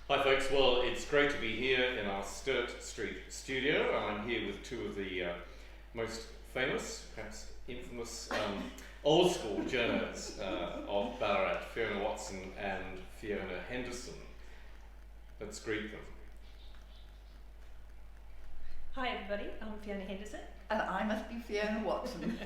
Hi folks, well it's great to be here in our Sturt Street studio. I'm here with two of the most famous, perhaps infamous, old school journalists of Ballarat, Fiona Watson and Fiona Henderson. Let's greet them. Hi everybody, I'm Fiona Henderson. And I must be Fiona Watson.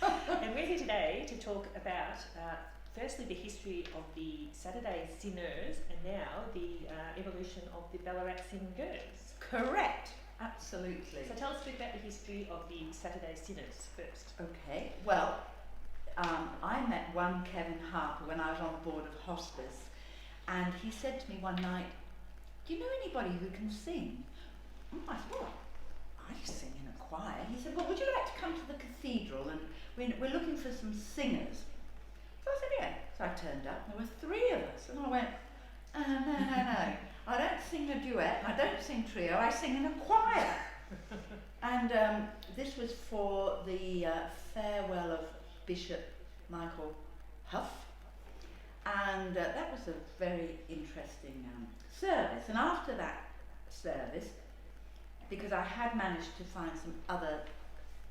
And we're here today to talk about firstly the history of the Saturday Singers and now the evolution of the Ballarat Singers. Correct, absolutely. So tell us a bit about the history of the Saturday Singers first. Okay, well, I met one Kevin Harper when I was on the board of hospice, and he said to me one night, "Do you know anybody who can sing?" I said, "Well, I sing in a choir." He said, "Well, would you like to come to the cathedral and we're looking for some singers?" So I said, "Yeah." So I turned up, and there were three of us, and I went, no. I don't sing a duet, and I don't sing trio, I sing in a choir. And this was for the farewell of Bishop Michael Huff, and that was a very interesting service. And after that service, because I had managed to find some other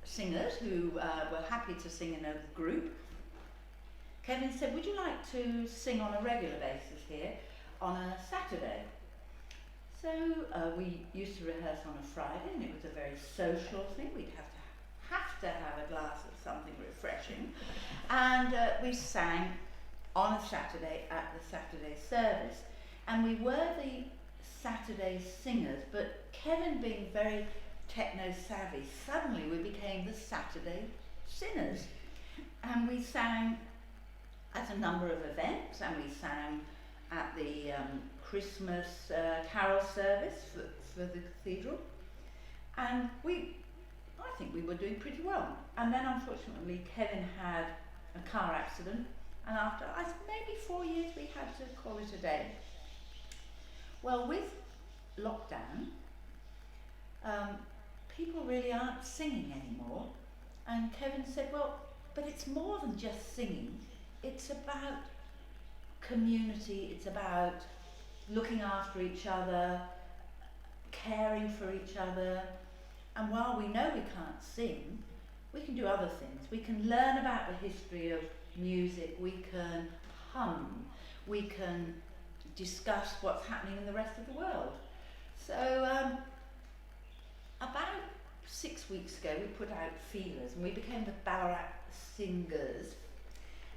singers who were happy to sing in a group, Kevin said, "Would you like to sing on a regular basis here on a Saturday?" So we used to rehearse on a Friday, and it was a very social thing. We'd have to have a glass of something refreshing, and we sang on a Saturday at the Saturday service, and we were the Saturday Singers, but Kevin being very techno savvy, suddenly we became the Saturday Sinners, and we sang at a number of events, and we sang at the Christmas carol service for the cathedral, and I think we were doing pretty well. And then unfortunately Kevin had a car accident, and after maybe 4 years we had to call it a day. Well, with lockdown, people really aren't singing anymore, and Kevin said, "Well, but it's more than just singing. It's about community, it's about looking after each other, caring for each other, and while we know we can't sing, we can do other things. We can learn about the history of music, we can hum, we can discuss what's happening in the rest of the world." So about 6 weeks ago we put out feelers and we became the Ballarat Singers,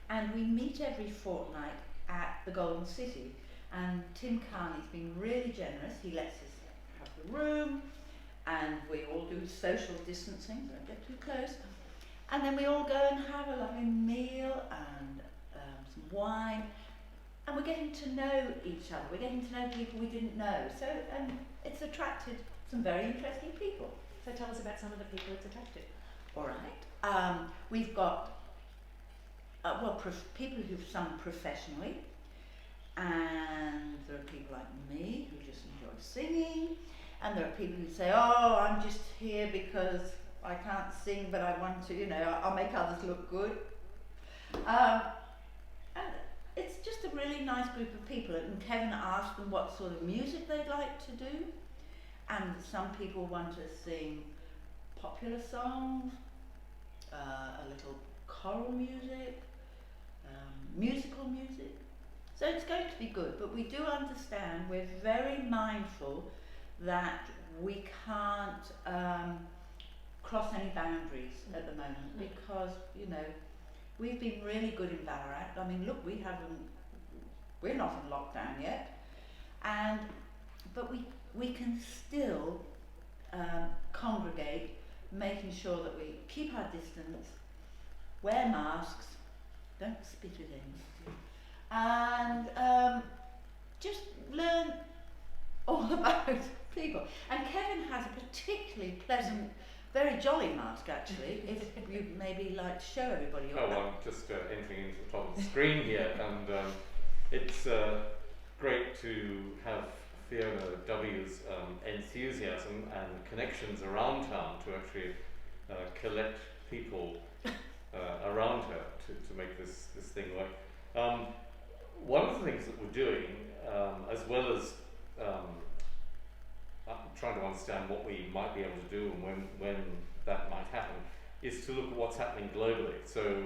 and we meet every fortnight at the Golden City, and Tim Carney's been really generous. He lets us have the room, and we all do social distancing, don't get too close, and then we all go and have a lovely meal and some wine, and we're getting to know each other, we're getting to know people we didn't know, so it's attracted some very interesting people. So tell us about some of the people it's attracted. Alright, we've got people who've sung professionally, and there are people like me who just enjoy singing, and there are people who say, "Oh, I'm just here because I can't sing, but I want to, I'll make others look good." And it's just a really nice group of people, and Kevin asked them what sort of music they'd like to do, and some people want to sing popular songs, a little choral music, musical music. So it's going to be good, but we do understand, we're very mindful that we can't cross any boundaries at the moment, because we've been really good in Ballarat. I mean, look, we're not in lockdown yet, but we can still congregate, making sure that we keep our distance, wear masks, don't spit at anyone, and just learn all about people. And Kevin has a particularly pleasant, very jolly mask, actually, if you'd maybe like to show everybody your I'm just entering into the top of the screen here, and it's great to have Fiona W's enthusiasm and connections around town to actually collect people around her to make this thing work. One of the things that we're doing as well as trying to understand what we might be able to do and when that might happen, is to look at what's happening globally. So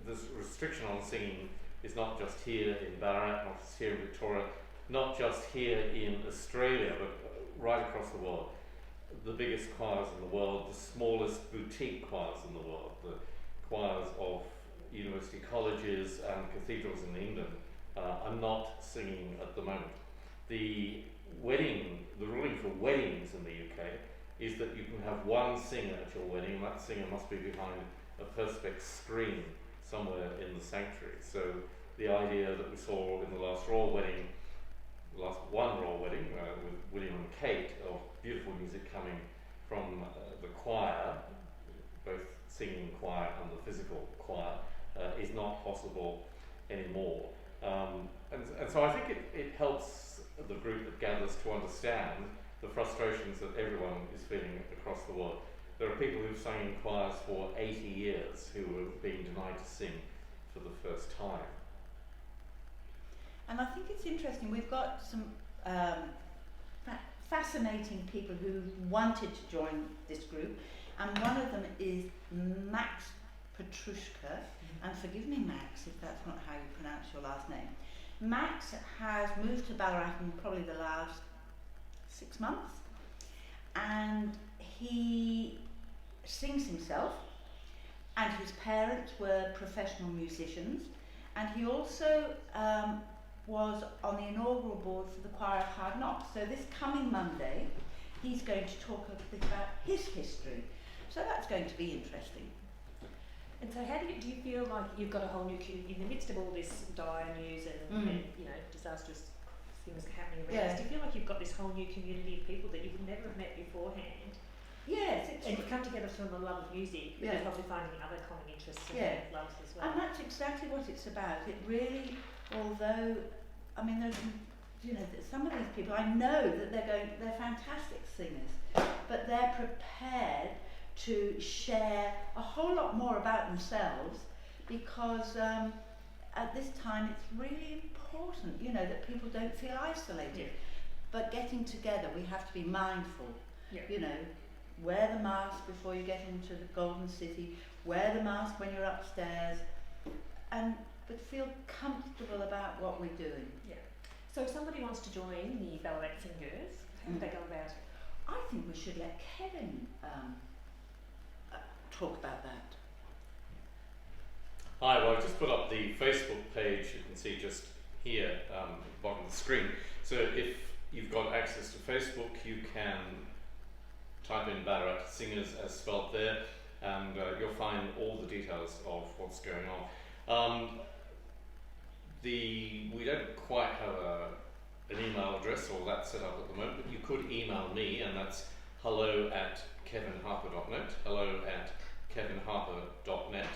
this restriction on singing is not just here in Ballarat, not just here in Victoria, not just here in Australia, but right across the world. The biggest choirs in the world, the smallest boutique choirs in the world, the choirs of university colleges and cathedrals in England are not singing at the moment. The ruling for weddings in the UK is that you can have one singer at your wedding, and that singer must be behind a perspex screen somewhere in the sanctuary. So the idea that we saw in the last one royal wedding with William and Kate, of beautiful music coming from the choir, both singing choir and the physical choir, is not possible anymore. And so I think it helps the group that gathers to understand the frustrations that everyone is feeling across the world. There are people who've sung in choirs for 80 years who have been denied to sing for the first time. And I think it's interesting, we've got some fascinating people who wanted to join this group, and one of them is Max Petrushka, and forgive me Max if that's not how you pronounce your last name. Max has moved to Ballarat in probably the last 6 months, and he sings himself, and his parents were professional musicians, and he also was on the inaugural board for the Choir of Hard Knocks. So this coming Monday, he's going to talk a bit about his history. So that's going to be interesting. And so how do you feel like you've got a whole new community in the midst of all this dire news and disastrous things happening around us? Do you feel like you've got this whole new community of people that you would never have met beforehand? Yes, and you've come together from a love of music, but you're probably finding other common interests and loves as well. And that's exactly what it's about. It really, although, I mean, there's, some of these people, I know that they're fantastic singers, but they're prepared to share a whole lot more about themselves, because at this time it's really important, that people don't feel isolated. But getting together, we have to be mindful. Wear the mask before you get into the Golden City, wear the mask when you're upstairs, but feel comfortable about what we're doing. So if somebody wants to join the Ballarat Singers, how do they go about it? I think we should let Kevin talk about that. Hi, well, I've just put up the Facebook page, you can see just here at the bottom of the screen. So if you've got access to Facebook, you can type in Ballarat Singers as spelled there, and you'll find all the details of what's going on. We don't quite have an email address or that set up at the moment, but you could email me, and that's hello@kevinharper.net, hello@kevinharper.net,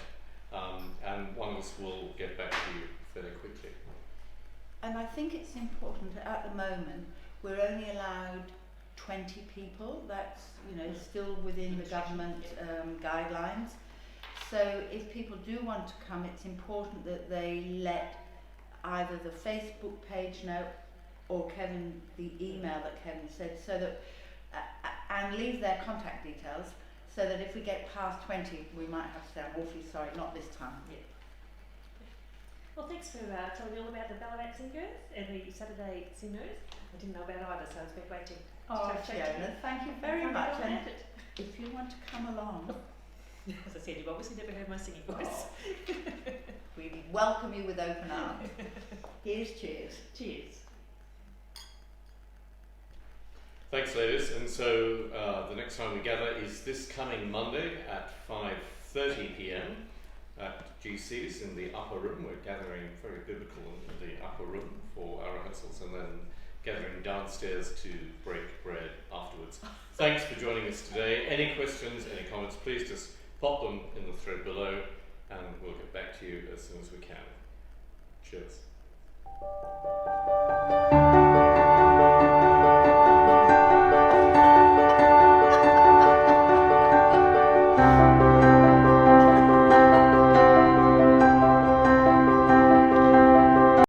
and one of us will get back to you fairly quickly. And I think it's important that at the moment we're only allowed 20 people. That's still within the government guidelines. So if people do want to come, it's important that they let either the Facebook page know or Kevin, the email that Kevin said, so that and leave their contact details, so that if we get past 20, we might have to say, I'm awfully sorry, not this time. Well, thanks for telling me all about the Ballarat Singers and the Saturday Singers. I didn't know about either, so it's been great to Fiona, thank you very much. And if you want to come along, as I said, you've obviously never heard my singing voice. We welcome you with open arms. Here's cheers. Cheers. Thanks, ladies. And so the next time we gather is this coming Monday at 5:30 p.m. at GC's in the upper room. We're gathering very biblical in the upper room for our rehearsals, and then gathering downstairs to break bread afterwards. Thanks for joining us today. Any questions, any comments, please just pop them in the thread below, and we'll get back to you as soon as we can. Cheers.